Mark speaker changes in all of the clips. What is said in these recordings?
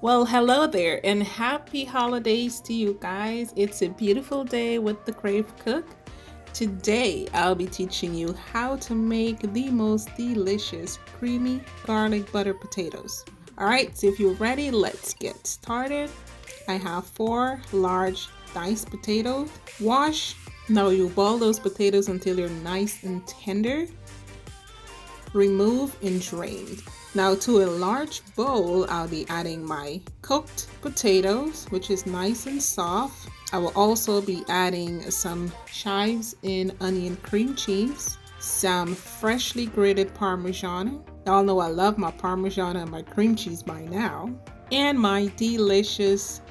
Speaker 1: Well, hello there and happy holidays to you guys. It's a beautiful day with the Crave Cook. Today, I'll be teaching you how to make the most delicious creamy garlic butter potatoes. All right, so if you're ready, let's get started. I have 4 large diced potatoes. Wash. Now you boil those potatoes until they're nice and tender. Remove and drain. Now to a large bowl, I'll be adding my cooked potatoes, which is nice and soft. I will also be adding some chives and onion cream cheese, some freshly grated parmesan. Y'all know I love my parmesan and my cream cheese by now. And my delicious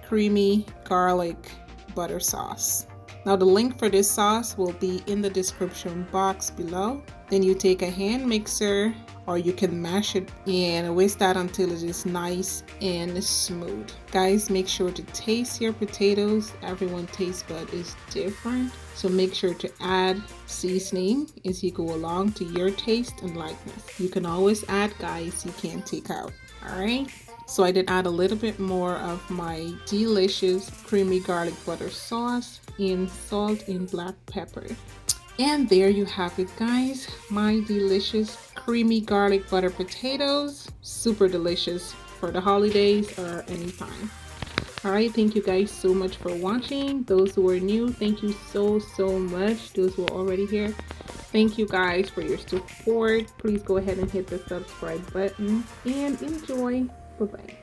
Speaker 1: creamy garlic butter sauce. Now the link for this sauce will be in the description box below. Then you take a hand mixer or you can mash it and whisk that until it is nice and smooth. Guys, make sure to taste your potatoes. Everyone's taste bud is different. So make sure to add seasoning as you go along to your taste and likeness. You can always add, guys, you can't take out. All right. So I did add a little bit more of my delicious creamy garlic butter sauce and salt and black pepper. And there you have it, guys. My delicious creamy garlic butter potatoes. Super delicious for the holidays or anytime. All right, thank you guys so much for watching. Those who are new, thank you so much. Those who are already here, thank you guys for your support. Please go ahead and hit the subscribe button and enjoy. Bye-bye.